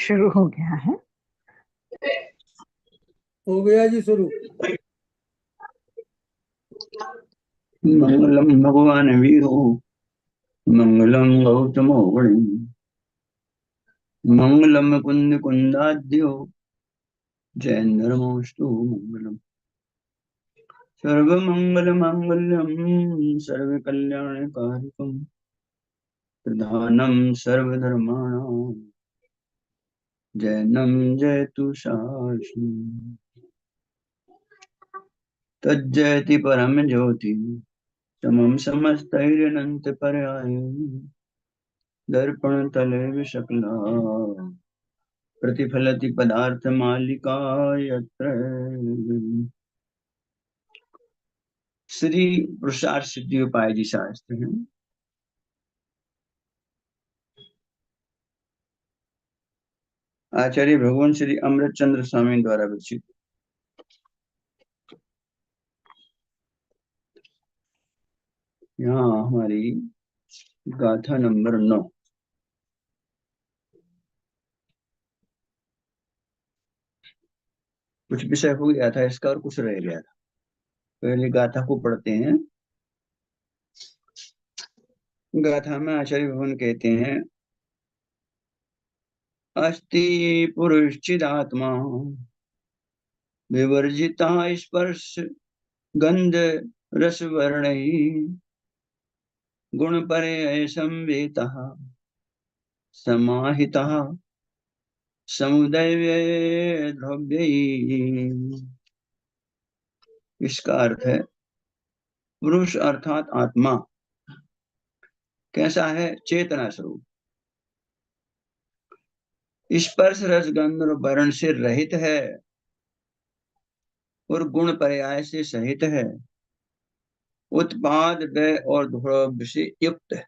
शुरू हो गया है। हो गया जी शुरू। मंगलम भगवान वीरो मंगलम गौतमो वणि मंगलम कुंद कुंदाद्यो जैनधर्मोस्तु मंगलम सर्वमंगल मांगल्यम सर्वकल्याणकारिकम प्रधानम सर्वधर्माणां जैनम जयतु शासनम तज्जयति परम ज्योति समम समस्तैरनंत पर्याय दर्पण तले विशक्ला प्रतिफलति पदार्थ मालिका यत्र। श्री पुरुषार्थ सिद्धि उपाय जी शास्त्र है। आचार्य भगवान श्री अमृत चंद्र स्वामी द्वारा विरचित। यहाँ हमारी गाथा नंबर 9। कुछ विषय हो गया था इसका और कुछ रह गया था। पहले गाथा को पढ़ते हैं। गाथा में आचार्य भगवान कहते हैं, अस्ति पुरुषचिदात्मा विवर्जिता स्पर्श गंध रस वर्ण गुण परे संवेतः समाहितः समुदय द्रव्य। इसका अर्थ है, पुरुष अर्थात आत्मा कैसा है? चेतना स्वरूप, स्पर्श रस गंध और वर्ण से रहित है और गुण पर्याय से सहित है, उत्पाद व्यय और द्रव्य से युक्त है।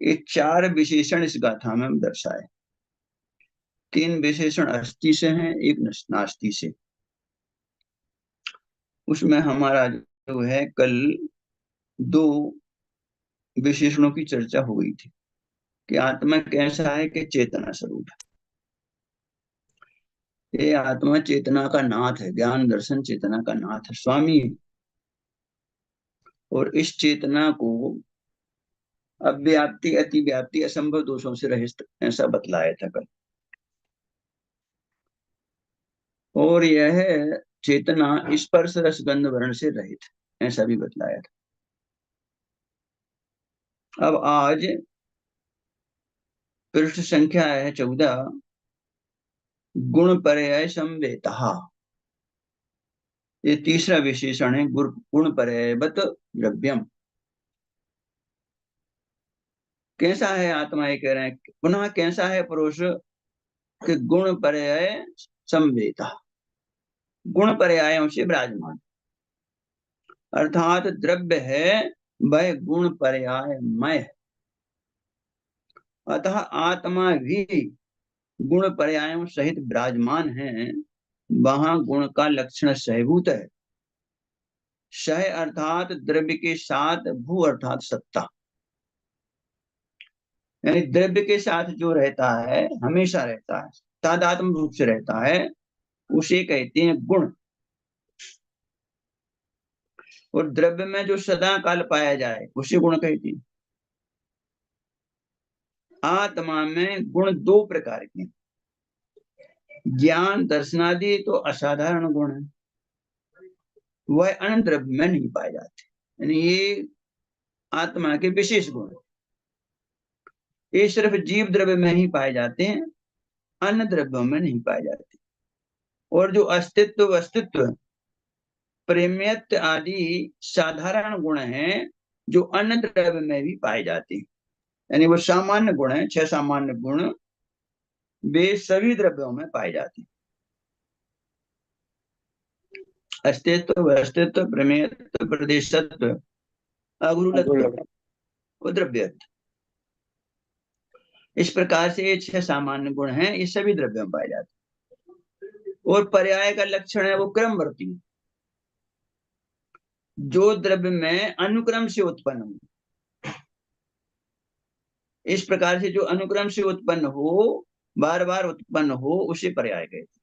ये 4 विशेषण इस गाथा में हम दर्शाए। 3 विशेषण अस्ति से हैं, एक नास्ति से। उसमें हमारा जो है कल 2 विशेषणों की चर्चा हो गई थी कि आत्मा कैसा है कि चेतना स्वरूप है। ये आत्मा चेतना का नाथ है, ज्ञान दर्शन चेतना का नाथ है, स्वामी है। और इस चेतना को अव्याप्ति अतिव्याप्ति असंभव दोषों से रहित ऐसा बतलाया था कल। और यह चेतना स्पर्श रस गंध वर्ण से रहित ऐसा भी बतलाया था। अब आज पृष्ठ संख्या है 14, गुण पर्याय संवेतः। ये तीसरा विशेषण है, गुण पर्यायवत द्रव्यम। कैसा है आत्मा? ये कह रहे हैं पुनः कैसा है पुरुष कि गुण पर्याय संवेतः, गुण पर्यायों से विराजमान, अर्थात द्रव्य है वह गुण पर्यायमय है। अतः आत्मा भी गुण पर्यायों सहित विराजमान है। वहां गुण का लक्षण सहभूत है। सह अर्थात द्रव्य के साथ, भू अर्थात सत्ता, यानी द्रव्य के साथ जो रहता है, हमेशा रहता है, तादात्म्य रूप से रहता है, उसे कहते हैं गुण। और द्रव्य में जो सदा काल पाया जाए उसे गुण कहते हैं। आत्मा में गुण 2 प्रकार के, ज्ञान दर्शनादि तो असाधारण गुण है, वह अन्य द्रव्य में नहीं पाए जाते। यानी ये आत्मा के विशेष गुण, ये सिर्फ जीव द्रव्य में ही पाए जाते हैं, अन्य द्रव्यों में नहीं पाए जाते। और जो अस्तित्व वस्तुत्व प्रेम्यत्व आदि साधारण गुण हैं जो अन्य द्रव्य में भी पाए जाते हैं, यानी वो सामान्य गुण है, 6 सामान्य गुण, वे सभी द्रव्यों में पाए जाते हैं। अस्तित्व वस्तुत्व प्रमेयत्व प्रदेशत्व अगुरुलत्व द्रव्यत्व, इस प्रकार से ये 6 सामान्य गुण हैं, ये सभी द्रव्यों में पाए जाते हैं। और पर्याय का लक्षण है वो क्रमवर्ती, जो द्रव्य में अनुक्रम से उत्पन्न हो, इस प्रकार से जो अनुक्रम से उत्पन्न हो, बार बार उत्पन्न हो, उसे पर्याय कहते हैं।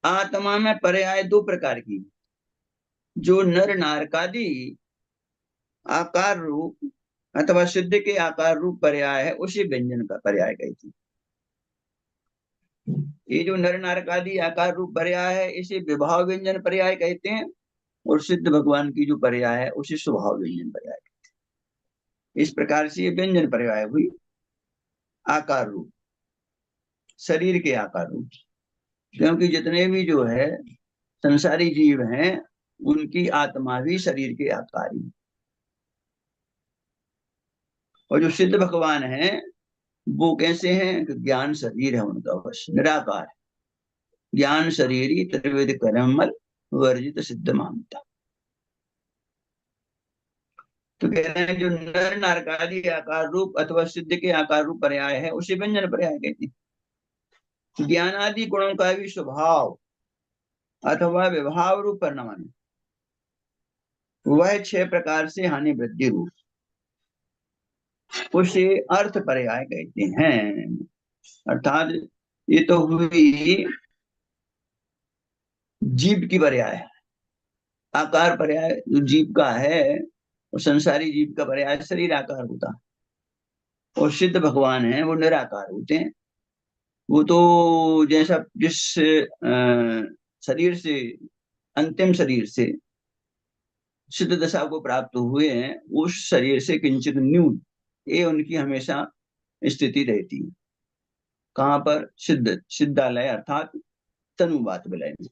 आत्मा में पर्याय दो प्रकार की, जो नर नारकादि आकार रूप अथवा सिद्ध के आकार रूप पर्याय है, उसे व्यंजन का पर्याय कहते हैं। ये जो नर नारकादि आकार रूप पर्याय है, इसे विभाव व्यंजन पर्याय कहते हैं, और सिद्ध भगवान की जो पर्याय है, उसे स्वभाव व्यंजन पर्याय कहते हैं। इस प्रकार से ये व्यंजन पर्याय हुई आकार रूप, शरीर के आकार रूप। क्योंकि जितने भी जो है संसारी जीव हैं, उनकी आत्मा भी शरीर के आकार ही, और जो सिद्ध भगवान है वो कैसे हैं? ज्ञान शरीर है उनका, बस निराकार, ज्ञान शरीरी त्रिविध कर्मल वर्जित सिद्ध मानता। तो कह रहे हैं जो नर नारकादि आकार रूप अथवा सिद्ध के आकार रूप पर्याय है, उसे व्यंजन पर्याय कहते हैं। ज्ञान आदि गुणों का भी स्वभाव अथवा विभाव रूप परिणाम, वह 6 प्रकार से हानि वृद्धि रूप, उसे अर्थ पर्याय कहते हैं। अर्थात ये तो हुई जीव की पर्याय, आकार पर्याय जो जीव का है, और संसारी जीव का पर्याय शरीर आकार होता, और सिद्ध भगवान है वो निराकार होते हैं। वो तो जैसा जिस शरीर से, अंतिम शरीर से सिद्ध दशा को प्राप्त हुए हैं, उस शरीर से किंचित न्यून ये उनकी हमेशा स्थिति रहती है। कहाँ पर? सिद्ध सिद्धालय अर्थात तनुवात विलय में।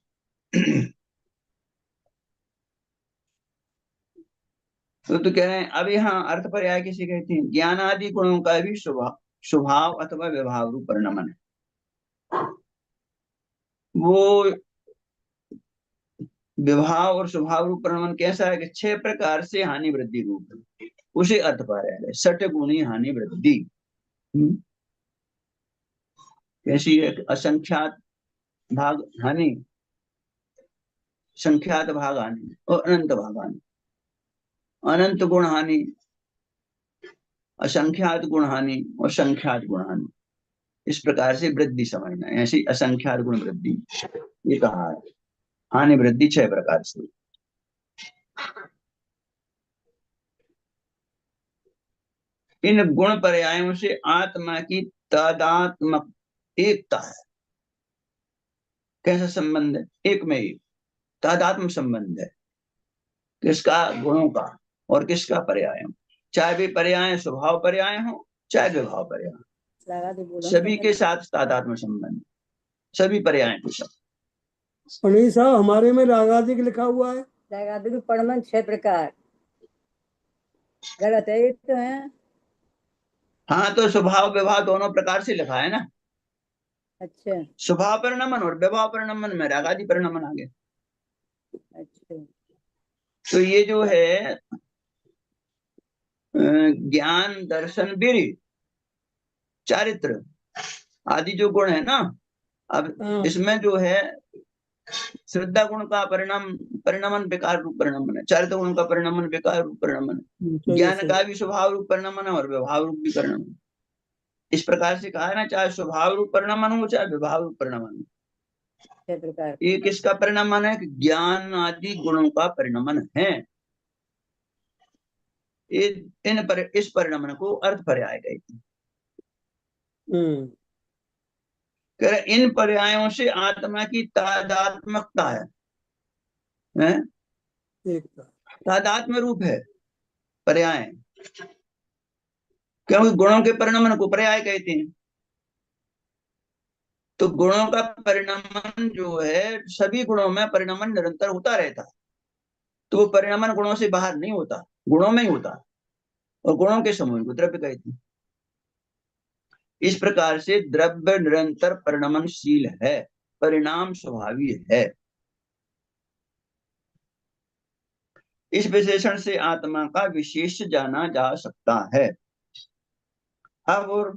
तो कह रहे हैं अब यहाँ अर्थ पर्याय किसे कहते हैं? ज्ञान आदि गुणों का भी स्वभाव अथवा व्यवहार रूप परिणमन है। वो विभाव और स्वभाव रूप परिणमन कैसा है कि 6 प्रकार से हानि वृद्धि रूप, उसे अर्थ पर्याय है। 6 गुणी हानि वृद्धि कैसी है? असंख्यात भाग हानि, संख्यात भाग हानि और अनंत भाग हानि। अनंत गुण हानि, असंख्यात गुण हानि और संख्यात गुण हानि, इस प्रकार से वृद्धि समझना है। ऐसी असंख्यात गुण वृद्धि ये कहा है। हानि वृद्धि 6 प्रकार से। इन गुण पर्यायों से आत्मा की तादात्मक एकता है। कैसा संबंध है? एक में एक तादात्म संबंध है। किसका? गुणों का और किसका? पर्याय। चाहे वे पर्याय स्वभाव पर्याय हो, चाहे विभाव पर्याय, सभी के साथ तादात्म्य संबंध, सभी पर्याय के साथ। पनीर साहब हमारे में रागादिक लिखा हुआ है। रागादिक परिणमन 6 प्रकार, गलत है ये तो है। हाँ, तो स्वभाव विभाव दोनों प्रकार से लिखा है ना। अच्छा, स्वभाव परिणमन और विभाव परिणमन में रागादि परिणमन आ गए। अच्छा, तो ये जो है ज्ञान दर्शन वीर चारित्र आदि जो गुण है ना, अब इसमें जो है श्रद्धा गुण का परिणमन विकार रूप परिणमन है, चारित्र गुण का परिणमन विकार रूप परिणमन है, ज्ञान का भी स्वभाव रूप परिणमन है और विभाव रूप भी परिणमन। इस प्रकार से कहा है ना, चाहे स्वभाव रूप परिणमन हो चाहे विभाव रूप परिणमन हो, 6 प्रकार। ये किसका परिणमन है? ज्ञान आदि गुणों का परिणमन है। इस परिणमन को अर्थ पर्याय कहते हैं। इन पर्यायों से आत्मा की तादात्मकता है? तादात्म्य रूप है पर्याय, क्योंकि गुणों के परिणमन को पर्याय कहते हैं। तो गुणों का परिणमन जो है, सभी गुणों में परिणमन निरंतर होता रहता है, तो वो परिणमन गुणों से बाहर नहीं होता, गुणों में ही होता, और गुणों के समूह को द्रव्य कहते हैं। इस प्रकार से द्रव्य निरंतर परिणमनशील है, परिणाम स्वभावी है। इस विशेषण से आत्मा का विशेष जाना जा सकता है। अब और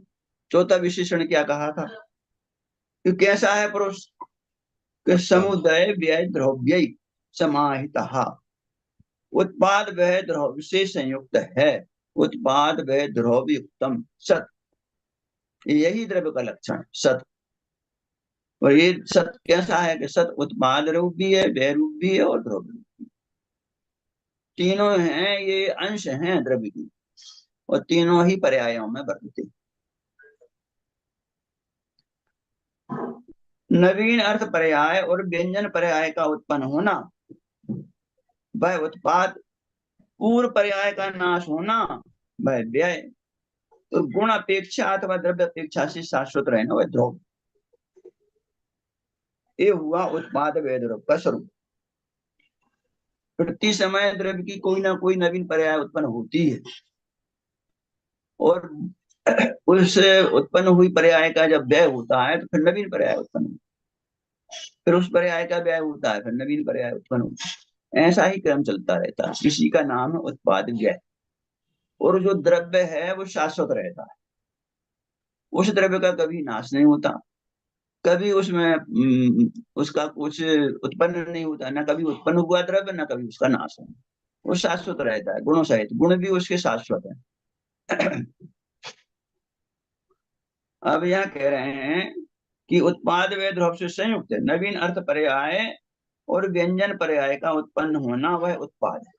चौथा विशेषण क्या कहा था? कि कैसा है पुरुष? समुदय व्यय द्रव्य समाहितः, उत्पाद व्यय द्रव्य से संयुक्त है। उत्पाद व द्रव्युक्तम सत, यही द्रव्य का लक्षण सत। और ये सत कैसा है कि सत उत्पाद रूप भी है, व्यय रूप भी है और द्रव्य रूप भी। तीनों हैं, ये अंश हैं द्रव्य की, और तीनों ही पर्यायों में वर्तते। नवीन अर्थ पर्याय और व्यंजन पर्याय का उत्पन्न होना, वह उत्पाद। पूर्व पर्याय का नाश होना, वह व्यय। तो गुण अपेक्षा अथवा द्रव्य अपेक्षा से शाश्वत रहना, वह द्रव्य। ये हुआ उत्पाद व्यय द्रव्य का स्वरूप। प्रति समय द्रव्य की कोई ना कोई नवीन पर्याय उत्पन्न होती है, और उस उत्पन्न हुई पर्याय का जब व्यय होता है तो फिर नवीन पर्याय उत्पन्न होता है, फिर उस पर्याय का व्यय होता है, फिर नवीन पर्याय उत्पन्न होता है। ऐसा ही क्रम चलता रहता है। इसी का नाम है उत्पाद व्यय। और जो द्रव्य है वो शाश्वत रहता है, उस द्रव्य का कभी नाश नहीं होता, कभी उसमें उसका कुछ उत्पन्न नहीं होता, ना कभी उत्पन्न हुआ द्रव्य, ना कभी उसका नाश हो। वो शाश्वत रहता है गुणों सहित, गुण भी उसके शाश्वत है। अब यहाँ कह रहे हैं कि उत्पाद व द्रव्य से संयुक्त है नवीन अर्थ पर्याय और व्यंजन पर्याय का उत्पन्न होना, वह उत्पाद है।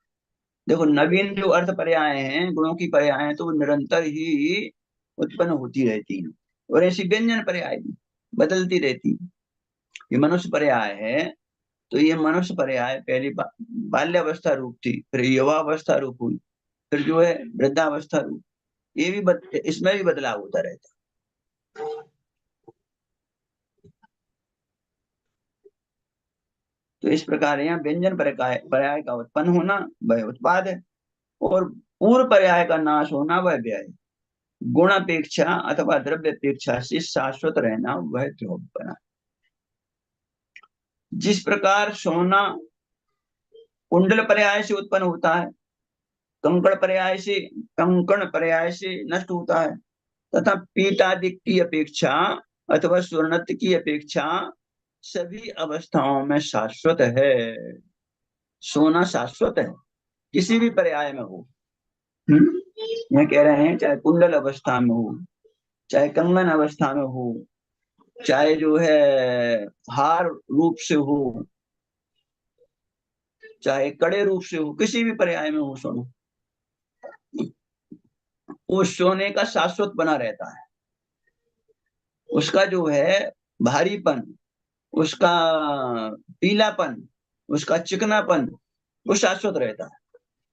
देखो, नवीन जो अर्थ पर्याय हैं, गुणों की पर्याय, तो वो निरंतर ही उत्पन्न होती रहती हैं, और ऐसी व्यंजन पर्याय भी बदलती रहती है। ये मनुष्य पर्याय है, तो ये मनुष्य पर्याय पहले बाल्यावस्था रूप थी, फिर युवावस्था रूप हुई, फिर जो है वृद्धावस्था रूप। ये भी इसमें भी बदलाव होता रहता है। तो इस प्रकार यहाँ व्यंजन पर्याय का उत्पन्न होना, वह उत्पाद है, और पूर्व पर्याय का नाश होना, वह व्यय है। गुण अपेक्षा अथवा द्रव्य अपेक्षा से शाश्वत रहना, वह द्रव्य बना। जिस प्रकार सोना कुंडल पर्याय से उत्पन्न होता है, कंकण पर्याय से नष्ट होता है, तथा पीतादिक की अपेक्षा अथवा स्वर्णत्व की अपेक्षा सभी अवस्थाओं में शाश्वत है। सोना शाश्वत है, किसी भी पर्याय में हो। यह कह रहे हैं, चाहे कुंडल अवस्था में हो, चाहे कंगन अवस्था में हो, चाहे जो है हार रूप से हो, चाहे कड़े रूप से हो, किसी भी पर्याय में हो सोना, वो सोने का शाश्वत बना रहता है। उसका जो है भारीपन, उसका पीलापन, उसका चिकनापन, वो शाश्वत रहता है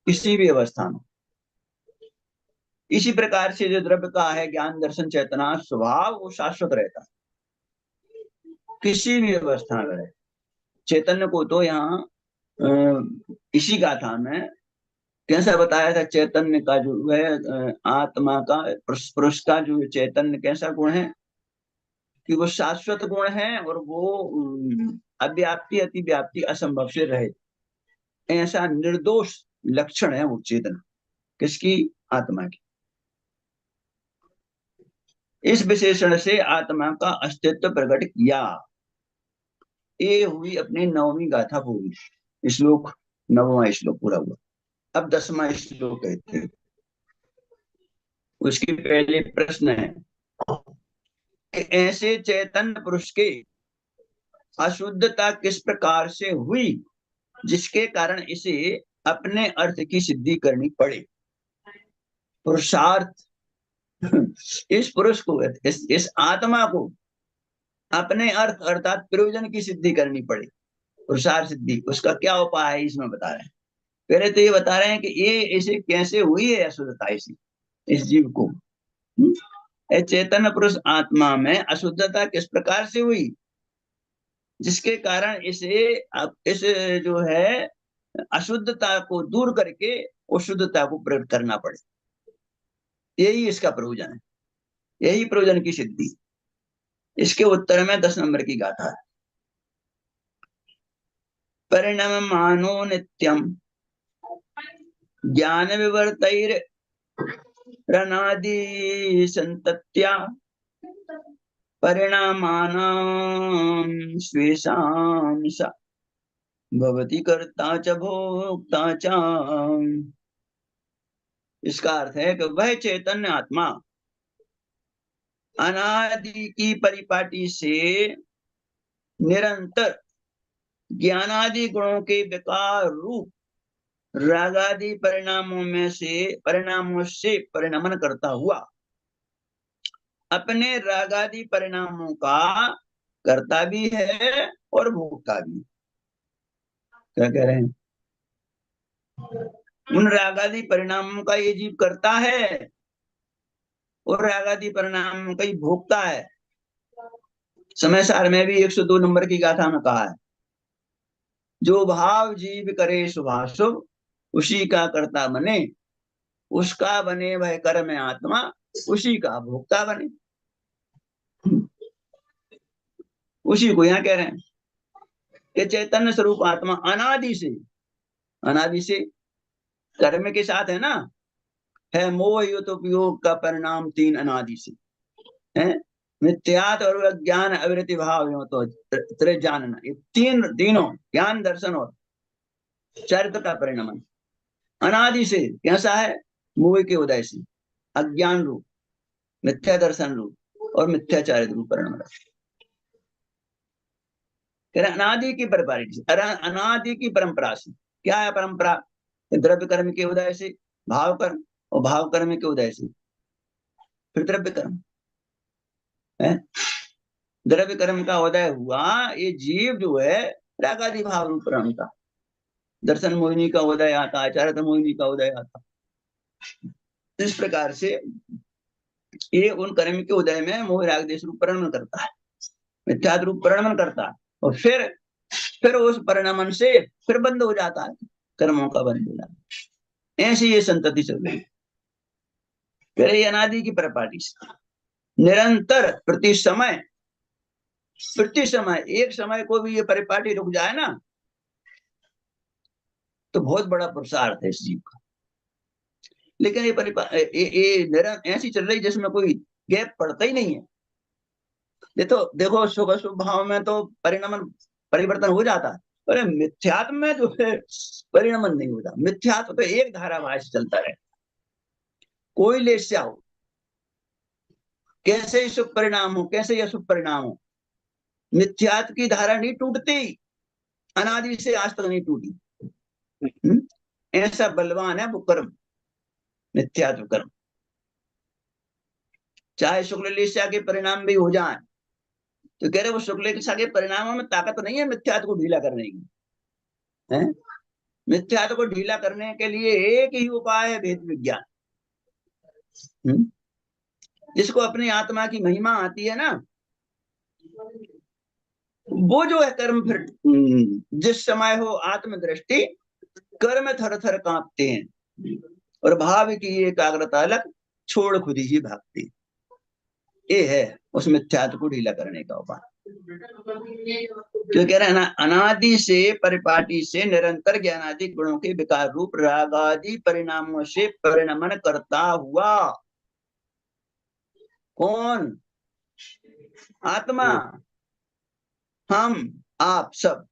किसी भी अवस्था में। इसी प्रकार से जो द्रव्य का है ज्ञान दर्शन चेतना स्वभाव, वो शाश्वत रहता है किसी भी अवस्था में रहे। चैतन्य को तो यहाँ इसी गाथा में कैसा बताया था, चैतन्य का जो है आत्मा का पुरुष का जो चैतन्य कैसा गुण है कि वो शाश्वत गुण है, और वो अव्याप्ति अतिव्याप्ति असंभव से रहे। ऐसा निर्दोष लक्षण है वो चेतना किसकी, आत्मा की। इस विशेषण से आत्मा का अस्तित्व प्रकट किया। ये हुई अपनी 9वीं गाथा पूरी। श्लोक 9वां श्लोक पूरा हुआ। अब 10वां श्लोक कहते हैं। उसके पहले प्रश्न है कि ऐसे चैतन्य पुरुष के अशुद्धता किस प्रकार से हुई जिसके कारण इसे अपने अर्थ की सिद्धि करनी पड़े। पुरुषार्थ, इस पुरुष को, इस आत्मा को अपने अर्थ अर्थात प्रयोजन की सिद्धि करनी पड़े। पुरुषार्थ सिद्धि, उसका क्या उपाय है इसमें बता रहे हैं। पहले तो ये बता रहे हैं कि ये इसे कैसे हुई है अशुद्धता, इस जीव को। चैतन्य पुरुष आत्मा में अशुद्धता किस प्रकार से हुई जिसके कारण इसे इस जो है अशुद्धता को दूर करके उस शुद्धता को प्रकट करना पड़े। यही इसका प्रयोजन है, यही प्रयोजन की सिद्धि। इसके उत्तर में 10 नंबर की गाथा है। परिणम मानो नित्यम ज्ञान विवर्तैर रनादि संतत्या परिणामानां स्वेषां सा भवति कर्ता च भोक्ता च। इसका अर्थ है कि वह चैतन्य आत्मा अनादि की परिपाटी से निरंतर ज्ञानादि गुणों के विकार रूप रागादि परिणामों से परिणमन करता हुआ अपने रागादि परिणामों का करता भी है और भोगता भी। क्या कह रहे हैं? उन रागादि परिणामों का ये जीव करता है और रागादि परिणामों का ही भोगता है। समय सार में भी 102 नंबर की गाथा में कहा है, जो भाव जीव करे शुभाशुभ उसी का कर्ता बने, उसका बने वह कर्म आत्मा, उसी का भोक्ता बने। उसी को यहाँ कह रहे हैं कि चैतन्य स्वरूप आत्मा अनादि से कर्म के साथ है ना, है मोह युत उपयोग का परिणाम 3 अनादि से है, मिथ्यात और ज्ञान अविरति भाव तो त्रे जानना, ये तीनों ज्ञान दर्शन और चरित्र का परिणाम अनादि से कैसा है? मोह के उदय से, अज्ञान रूप, मिथ्या दर्शन रूप और मिथ्याचारित रूप परिणाम। अनादि की अनादि की परंपरा से। क्या है परंपरा? द्रव्य कर्म के उदय से भाव कर्म, और भाव कर्म के उदय से फिर द्रव्य कर्म है। द्रव्य कर्म का उदय हुआ, ये जीव जो है रागादि भाव रूप रमता, दर्शन मोहिनी का उदय आता, आचार्य मोहिनी का उदय आता। इस प्रकार से ये उन कर्म के उदय में मोह राग देश रूप परिणमन करता है, मिथ्यात रूप परिणमन करता है, और फिर उस परिणमन से फिर बंद हो जाता है, कर्मों का बंद हो जाता है। ऐसी ये संतति चल रही है। फिर ये अनादि की परिपाटी से निरंतर प्रति समय एक समय को भी ये परिपाटी रुक जाए ना तो बहुत बड़ा पुरुषार्थ है इस जीव का। लेकिन ये ऐसी चल रही जिसमें कोई गैप पड़ता ही नहीं है। देखो सुख अशुभ भाव में तो परिवर्तन हो जाता है, पर मिथ्यात्व में जो है परिणमन नहीं होता। मिथ्यात्व तो एक धारावाही से चलता रहे, कोई लेस्या हो, कैसे ही शुभ परिणाम हो कैसे ही अशुभ परिणाम हो, मिथ्यात्व की धारा नहीं टूटती, अनादि से आज तक नहीं टूटी। ऐसा बलवान है वो कर्म, मिथ्यात्व कर्म। चाहे शुक्ल लेस्या के परिणाम भी हो जाए तो कह रहे वो शुक्ल लेस्या के परिणामों में ताकत नहीं है मिथ्यात्व को ढीला करने की है। मिथ्यात्व को ढीला करने के लिए एक ही उपाय है, भेद विज्ञान। जिसको अपनी आत्मा की महिमा आती है ना, वो जो है कर्म फिर जिस समय हो आत्मदृष्टि, कर्म थर थर कांपते हैं और भाव की एकाग्रता अलग छोड़ खुद ही भागते। ये है उस मिथ्यात्व को ढीला करने का उपाय। तो कह रहे हैं ना, अनादि से परिपाटी से निरंतर ज्ञानादि गुणों के विकार रूप रागादि परिणामों से परिणमन करता हुआ कौन? आत्मा, हम आप सब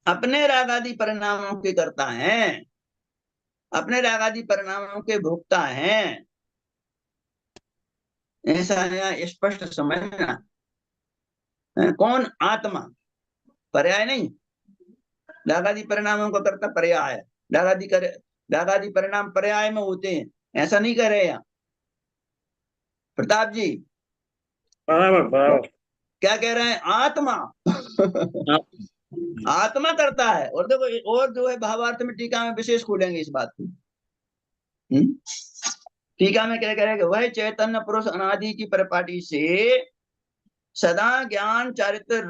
अपने रागादि परिणामों के करता हैं, अपने रागादि परिणामों के भोक्ता हैं। ऐसा यहाँ स्पष्ट समझना। कौन? आत्मा, पर्याय नहीं। रागादि परिणामों का करता पर्याय है, रागादि परिणाम पर्याय में होते हैं, ऐसा नहीं कह रहे यहाँ प्रताप जी। बराबर क्या कह रहे हैं? आत्मा आत्मा करता है। और देखो, और जो है भावार्थ में टीका में विशेष खोलेंगे इस बात को। टीका में क्या कह रहे हैं? वह चैतन्य पुरुष अनादि की परिपाटी से सदा ज्ञान चारित्र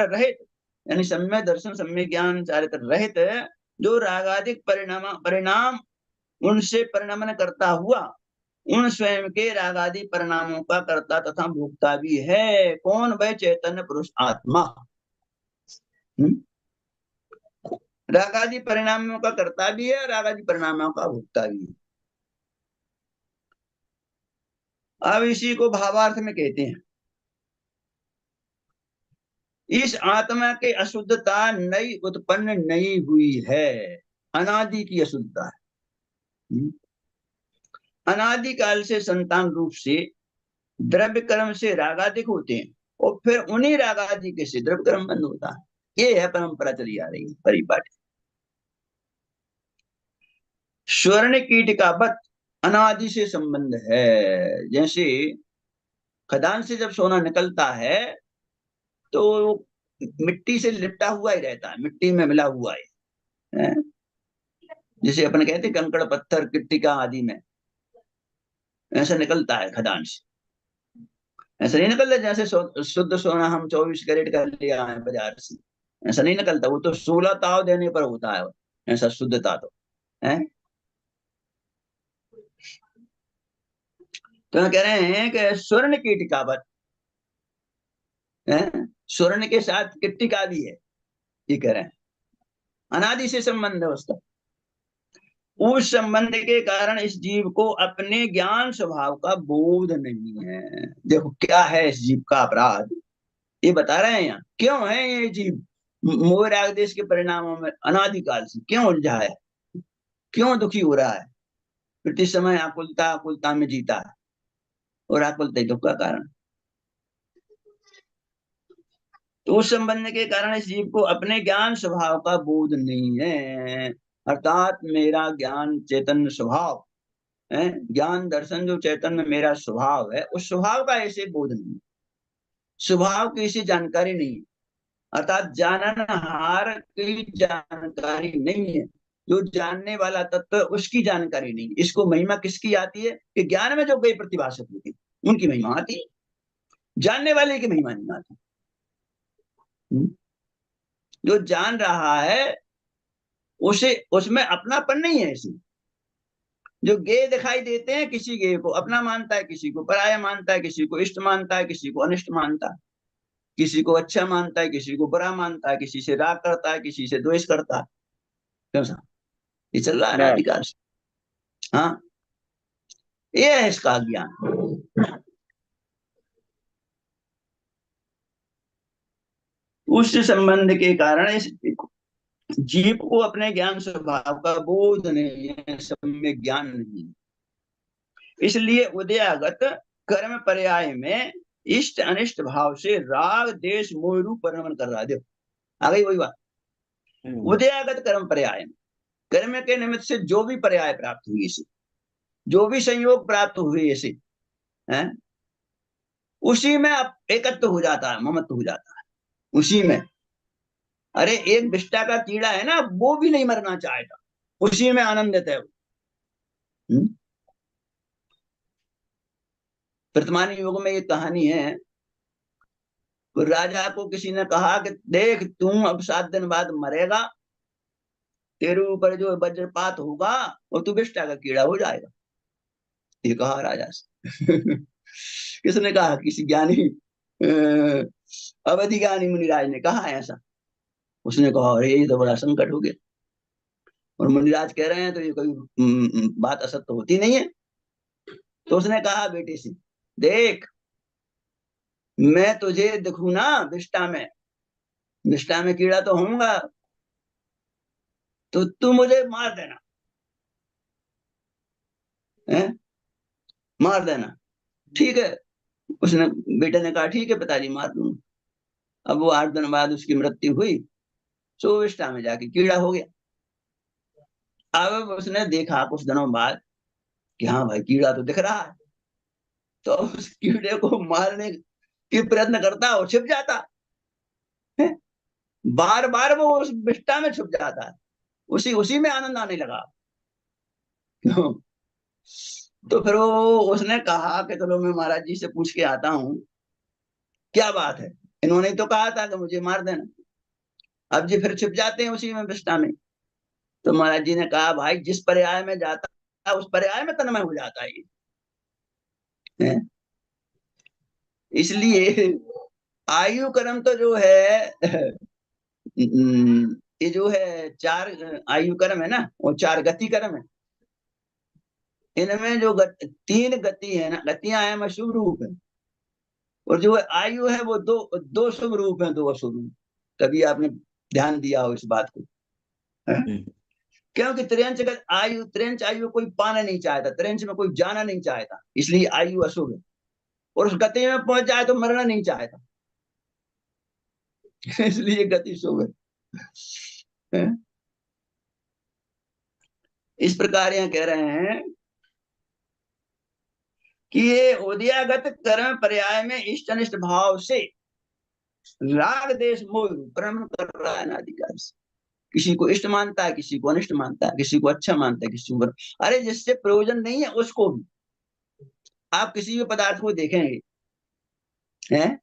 रहित, यानी सम्य दर्शन सम्य ज्ञान चारित्र रहित, जो रागादिक परिणाम उनसे परिणमन करता हुआ उन स्वयं के रागादि परिणामों का कर्ता तथा भोक्ता भी है। कौन? वह चैतन्य पुरुष आत्मा रागादि परिणामों का कर्ता भी है, रागादि परिणामों का भोक्ता भी है। अब इसी को भावार्थ में कहते हैं, इस आत्मा के अशुद्धता नई उत्पन्न नहीं हुई है। अनादि की अशुद्धता है। अनादिकाल से संतान रूप से द्रव्य कर्म से रागादिक होते हैं और फिर उन्हीं रागादिक से द्रव्य कर्म बंद होता है। ये है परंपरा चली आ रही है परिपाटी। स्वर्ण कीट का वत अनादि से संबंध है। जैसे खदान से जब सोना निकलता है तो मिट्टी से लिपटा हुआ ही रहता है, मिट्टी में मिला हुआ है। जैसे अपन कहते हैं कंकड़ पत्थर कीटिका आदि में ऐसा निकलता है खदान से। ऐसा नहीं निकलता जैसे शुद्ध सोना हम 24 कैरेट का ले आए बाजार से, ऐसा नहीं निकलता। वो तो 16 ताव देने पर होता है ऐसा शुद्धता तो है। तो कह रहे हैं कि स्वर्ण कीटिकावत, स्वर्ण के साथ कीटिका भी है, ये कह रहे हैं। अनादि से संबंध है उसका। उस संबंध के कारण इस जीव को अपने ज्ञान स्वभाव का बोध नहीं है। देखो क्या है इस जीव का अपराध, ये बता रहे हैं यहाँ। क्यों है ये जीव मोह राग देश के परिणामों में अनादिकाल से क्यों उलझा है, क्यों दुखी हो रहा है, प्रति समय आकुलता आकुलता में जीता है, और आकुलता ही दुख का कारण। तो उस संबंध के कारण इस जीव को अपने ज्ञान स्वभाव का बोध नहीं है। अर्थात मेरा ज्ञान चैतन्य स्वभाव है, ज्ञान दर्शन जो चैतन्य मेरा स्वभाव है, उस स्वभाव का ऐसे बोध नहीं, स्वभाव की ऐसी जानकारी नहीं, अर्थात जाननहार की जानकारी नहीं है। जो जानने वाला तत्व है उसकी जानकारी नहीं। इसको महिमा किसकी आती है कि ज्ञान में जो गई प्रतिभाषक होती उनकी महिमा आती है, जानने वाले की महिमा नहीं आती। जो जान रहा है उसे उसमें अपनापन नहीं है। इसी जो गे दिखाई देते हैं, किसी गे को अपना मानता है, किसी को पराया मानता है, किसी को इष्ट मानता है, किसी को अनिष्ट मानता है, किसी को अच्छा मानता है, किसी को बुरा मानता है, किसी से राग करता है, किसी से द्वेष करता है। क्यों सा ये चल रहा है ना अधिकार से। हाँ, ये है इसका ज्ञान। उस संबंध के कारण इस जीव को अपने ज्ञान स्वभाव का बोध नहीं है, सम्यक ज्ञान नहीं। इसलिए उदयागत कर्म पर्याय में इष्ट अनिष्ट भाव से राग देश मोह रूप परिणमन कर रहा है। देखो आ गई वही बात। उदयागत कर्म पर्याय में कर्म के निमित्त से जो भी पर्याय प्राप्त हुई इसे, जो भी संयोग प्राप्त हुए इसे, उसी में अब एकत्व हो जाता है, ममत्व हो जाता है उसी में। अरे एक विष्टा का कीड़ा है ना, वो भी नहीं मरना चाहेगा, उसी में आनंदित है वो। वर्तमान युग में ये कहानी है। तो राजा को किसी ने कहा कि देख तुम अब 7 दिन बाद मरेगा, तेरे ऊपर जो वज्रपात होगा वो तू विष्टा का कीड़ा हो जाएगा। ये कहा राजा से। किसने कहा? किसी ज्ञानी अवधि ज्ञानी मुनिराज ने कहा ऐसा। उसने कहा अरे ये तो बड़ा संकट हो गया, और मुनिराज कह रहे हैं तो ये कोई बात असत्य होती नहीं है। तो उसने कहा बेटे से, देख मैं तुझे दिखू ना विष्टा में कीड़ा तो होऊंगा, तो तू मुझे मार देना है, मार देना। ठीक है, उसने बेटे ने कहा ठीक है पिताजी मार दूंगा। अब वो 8 दिन बाद उसकी मृत्यु हुई, सो विष्टा में जाके कीड़ा हो गया। अब उसने देखा कुछ दिनों बाद कि हाँ भाई कीड़ा तो दिख रहा है, तो उस कीड़े को मारने की प्रयत्न करता और छिप जाता है। बार बार वो उस विष्टा में छुप जाता है, उसी में आनंद आने लगा। तो फिर वो उसने कहा कि चलो मैं महाराज जी से पूछ के आता हूँ क्या बात है, इन्होंने तो कहा था कि मुझे मार देना। अब जी फिर छिप जाते हैं उसी में विष्टा में। तो महाराज जी ने कहा भाई जिस पर्याय में जाता है उस पर्याय में तन्मय हो जाता है ये। इसलिए आयु कर्म तो जो है ये जो है 4 आयु कर्म है ना, वो 4 गति कर्म है। इनमें जो 3 गति है ना, गतियां हैं में शुभ रूप है, और जो आयु है वो दो शुभ रूप है, 2 अशुभ रूप। कभी आपने ध्यान दिया हो इस बात को, क्योंकि त्रियंच आयु कोई पाना नहीं चाहता, त्रियंच में कोई जाना नहीं चाहता, इसलिए आयु अशुभ है। और उस गति में पहुंच जाए तो मरना नहीं चाहता, इसलिए गति शुभ है। इस प्रकार यहाँ कह रहे हैं कि ये उदयागत कर्म पर्याय में इष्ट अनिष्ट भाव से राग देश मोह भ्रमण कर रहा है अनादिकाल से। किसी को इष्ट मानता है, किसी को अनिष्ट मानता है, किसी को अच्छा मानता है, किसी को अरे जिससे प्रयोजन नहीं है उसको भी। आप किसी भी पदार्थ को देखेंगे हैं,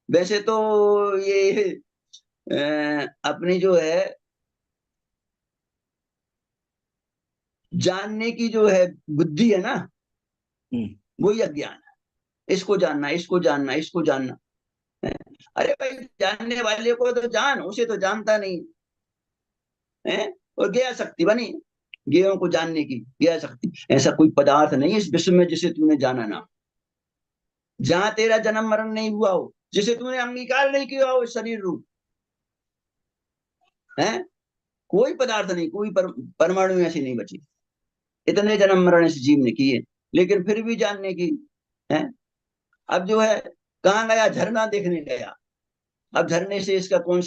वैसे तो ये अपनी जो है जानने की जो है बुद्धि है ना, वही अज्ञान है। इसको जानना, इसको जानना, इसको जानना। अरे भाई जानने वाले को तो जान, उसे तो जानता नहीं है। और ज्ञेय शक्ति बनी ज्ञेयों को जानने की, ज्ञेय शक्ति। ऐसा कोई पदार्थ नहीं इस विश्व में जिसे तूने जाना ना, जहां तेरा जन्म मरण नहीं हुआ हो, जिसे तूने अंगीकार नहीं किया हो शरीर रूप है। कोई पदार्थ नहीं, कोई परमाणु ऐसी नहीं बची। इतने जन्म मरण इस जीव ने किए, लेकिन फिर भी जानने की है। अब जो है कहाँ गया, झरना देखने गया। अब झरने से इसका कौन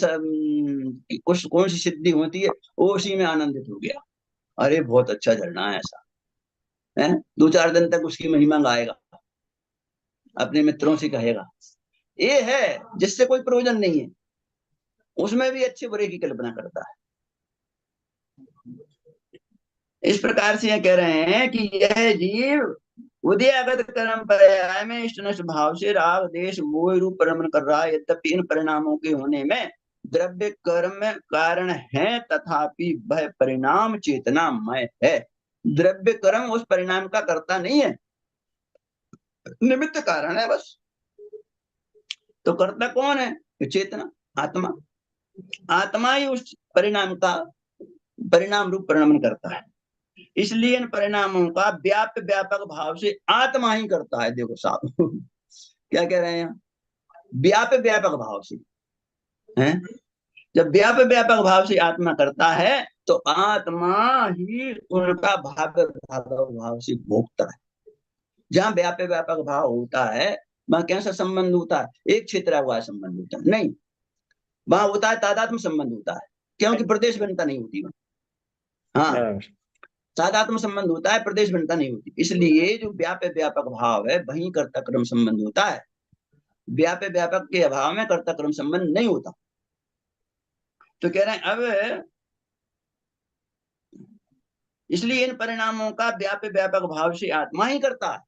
सी सिद्धि होती है, वो उसी में आनंदित हो गया। अरे बहुत अच्छा झरना है, ऐसा है। 2-4 दिन तक उसकी महिमा गाएगा, अपने मित्रों से कहेगा। ये है जिससे कोई प्रयोजन नहीं है, उसमें भी अच्छे बुरे की कल्पना करता है। इस प्रकार से ये कह रहे हैं कि यह जीव उदयागत कर्म पर्याय में इष्ट नष्ट भाव से राग देश मोह रूप परिणमन कर रहा है। यद्यपि इन परिणामों के होने में द्रव्य कर्म कारण है, तथापि वह परिणाम चेतनामय है। द्रव्य कर्म उस परिणाम का कर्ता नहीं है, निमित्त कारण है बस। तो कर्ता कौन है? चेतना, आत्मा। आत्मा ही उस परिणाम का परिणाम रूप परिणमन करता है। इसलिए इन परिणामों का व्याप्य व्यापक भाव से आत्मा ही करता है। देखो साहब क्या कह रहे हैं, व्याप्य व्यापक भाव से है। जब व्याप्य व्यापक भाव से आत्मा करता है तो आत्मा ही उनका भाव से भोगता है। जहां व्याप्य व्यापक भाव होता है वहां कैसा संबंध होता है? एक क्षेत्र हुआ संबंध होता है नहीं, वहां होता है तादात्म्य संबंध होता है, क्योंकि प्रदेश भिन्नता नहीं होती। हाँ, तादात्म्य संबंध होता है, प्रदेश भिन्नता नहीं होती। इसलिए जो व्याप्य व्यापक भाव है वहीं कर्ता कर्म संबंध होता है। व्याप्य व्यापक के अभाव में कर्ता कर्म संबंध नहीं होता। तो कह रहे हैं अब इसलिए इन परिणामों का व्याप्य व्यापक भाव से आत्मा ही करता है।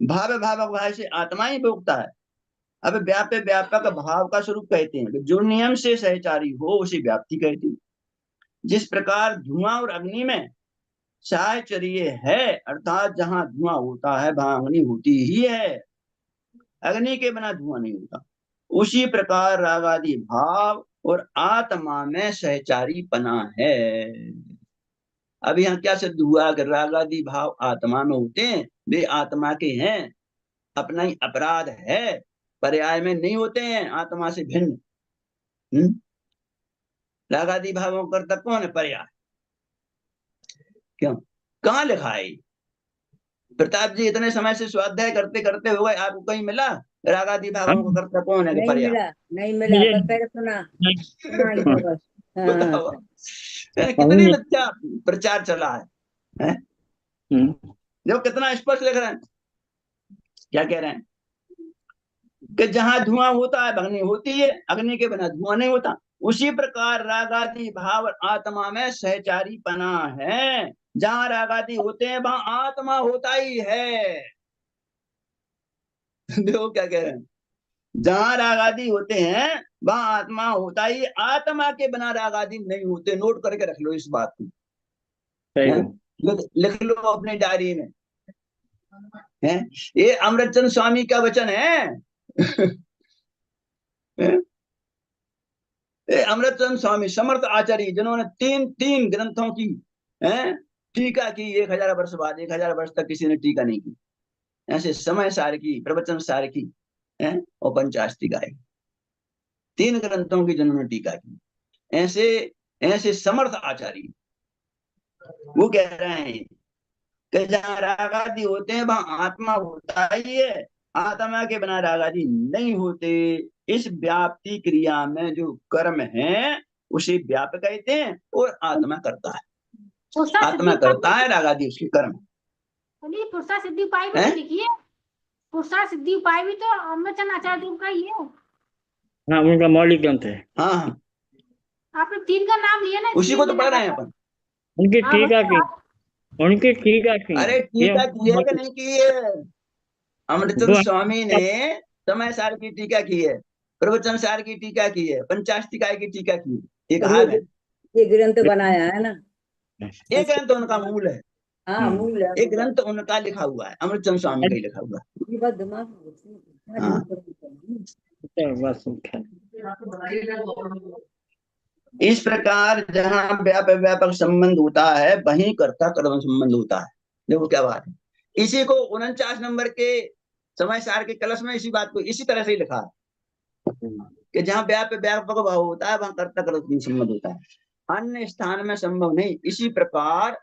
भाव व्यापक भाव से आत्मा ही भोगता है। अब व्याप्य व्यापक भाव का स्वरूप कहते हैं जो नियम से सहचारी हो उसे व्याप्ति कहती है। जिस प्रकार धुआं और अग्नि में साहचर्य है, अर्थात जहां धुआं होता है वहां अग्नि होती ही है, अग्नि के बिना धुआं नहीं होता। उसी प्रकार राग आदि भाव और आत्मा में सहचारी पना है। अब यहाँ क्या सिद्ध हुआ कि राग आदि भाव आत्मा में होते हैं, वे आत्मा के हैं, अपना ही अपराध है, पर्याय में नहीं होते हैं, आत्मा से भिन्न। राग आदि भावों करता कौन है? पर्याय। क्यों? कहाँ लिखा है? प्रताप जी इतने समय से स्वाध्याय करते करते हो गए, आपको कहीं मिला राग आदि भावों को करता कौन है? नहीं पर्याय। मिला, नहीं मिला, पर पहले सुना ही तो बस। बताओ कितनी मिथ्या प्रचार चला है? जो कितना स्पष्ट लिख रहे हैं। क्या कह रहे हैं कि जहां धुआं होता है अग्नि होती है, अग्नि के बिना धुआं नहीं होता। उसी प्रकार रागादि भाव आत्मा में सहचारी पना है। जहां रागादि होते हैं वहां आत्मा होता ही है। देखो क्या कह रहे हैं, जहां रागादि होते हैं वहां आत्मा होता ही, आत्मा के बिना रागादि नहीं होते। नोट करके रख लो इस बात को, लिख लो अपनी डायरी में है। ये अमृतचंद स्वामी का वचन है। अमृतचंद स्वामी समर्थ आचार्य, जिन्होंने तीन ग्रंथों की टीका की। 1000 वर्ष बाद, 1000 वर्ष तक किसी ने टीका नहीं की। ऐसे समय सार की, प्रवचन सार की और पंचाष्टि गाय, 3 ग्रंथों की जिन्होंने टीका की। ऐसे ऐसे समर्थ आचार्य वो कह रहे हैं कि जहाँ राग आदि होते हैं वहां आत्मा होता ही है, आत्मा के बिना राग आदि नहीं होते। इस व्याप्ति क्रिया में जो कर्म है उसे व्याप कहते हैं और आत्मा करता है, पुरुषा आत्मा सिद्धि करता है, राग आदि उसके कर्म उपाय, पुरुषा सिद्धि उपाय भी है। तो लिखी है। पुरुषा सिद्धि उपाय भी तो अमृतचंद आचार्य देव का ही है। हाँ उनका मौलिक ग्रंथ है। हाँ हाँ, आपने 3 का नाम लिया ना, उसी इसलिए को तो मैंने पढ़ रहे हैं कहा। अपन। उनकी हाँ टीका भैया, की, उनकी टीका की अरे ये टीका की है कि नहीं की है? अमृतचंद वो स्वामी ने समय सार की टीका की है, प्रवचन सार की टीका की है, पंचाष्टिकाय की टीका की है, एक ये भाग है। ये ग्रंथ बनाया है ना। एक ग्रंथ उनका मूल है, हाँ, मूल है एक उनका। ग्रंथ उनका लिखा हुआ है, अमृतचंद स्वामी का ही लिखा हुआ है। ये बात दिमाग में घुसती है। हाँ। बस इस प्रकार जहाँ व्यापक संबंध होता है वहीं कर्ता कर्म संबंध होता है। देखो क्या बात है, इसी को 49 नंबर के समय सार के कलश में इसी बात को इसी तरह से ही लिखा है कि जहाँ व्यापक भाव होता है वहां कर्ता कर्म संबंध होता है, अन्य स्थान में संभव नहीं। इसी प्रकार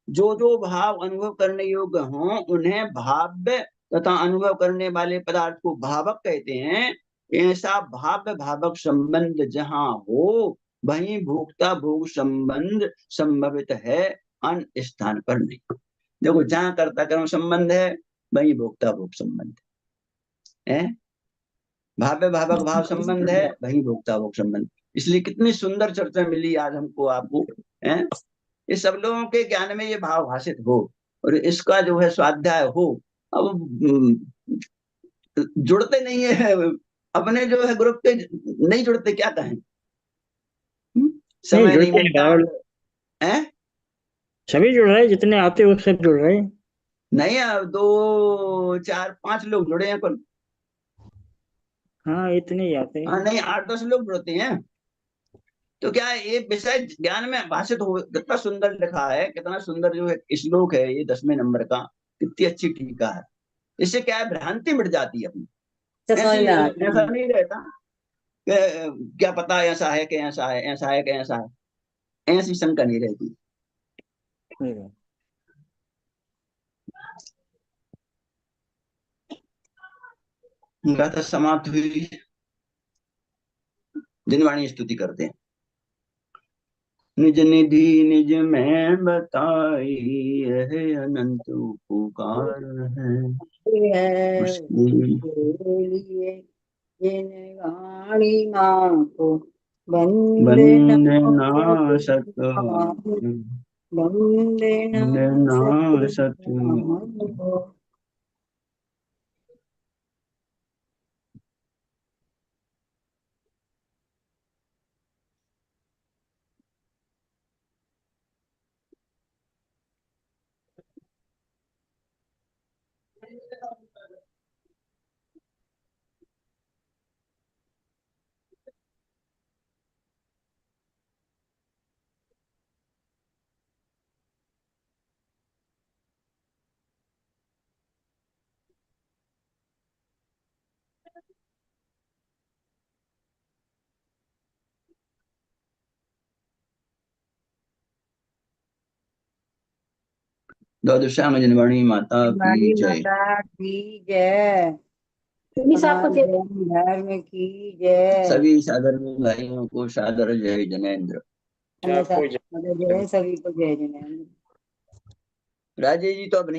जो जो भाव अनुभव करने योग्य हों उन्हें भाव्य तथा अनुभव करने वाले पदार्थ को भावक कहते हैं। ऐसा भाव्य भावक संबंध जहाँ हो वहीं भोक्ता भोग संबंध संभवित है, अन्य स्थान पर नहीं। देखो जहाँ कर्ता कर्म संबंध है वहीं भोक्ता भोग संबंध है, भाव्य भावक भाव संबंध है वहीं भोक्ता भोग संबंध। इसलिए कितनी सुंदर चर्चा मिली आज हमको आपको, है ये सब लोगों के ज्ञान में ये भाव भाषित हो और इसका जो है स्वाध्याय हो। अब जुड़ते नहीं है अपने जो है ग्रुप के, नहीं जुड़ते, क्या कहें, समय नहीं मिलता है। सभी जुड़ रहे हैं, जितने आते हैं वो सब जुड़ रहे हैं। नहीं, अब 2 4 5 लोग जुड़े हैं कुल। हाँ इतने ही आते हैं। हाँ नहीं, 8 10 लोग जुड़ते हैं। तो क्या है, ये विषय ज्ञान में भाषित हो, कितना सुंदर लिखा है, कितना सुंदर जो है श्लोक है ये 10वें नंबर का, कितनी अच्छी टीका है। इससे क्या है, भ्रांति मिट जाती है अपनी। ऐसा नहीं रहता क्या पता ऐसा है कि ऐसा है, ऐसा है कि ऐसा है, ऐसी शंका नहीं रहती। गाथा समाप्त हुई, दिनवाणी स्तुति करते हैं। निज निधि निज में बताई यह अनंत उपकार है उसकी वाणी माँ को वंदना सत वंदना सत। द्वादशांग जनवाणी माता की जय। माता की जय। धर्म की जय। सभी सादर भाइयों को सादर जय जनेन्द्र। जय सभी को जय जनेन्द्र। राजेश जी तो अब नहीं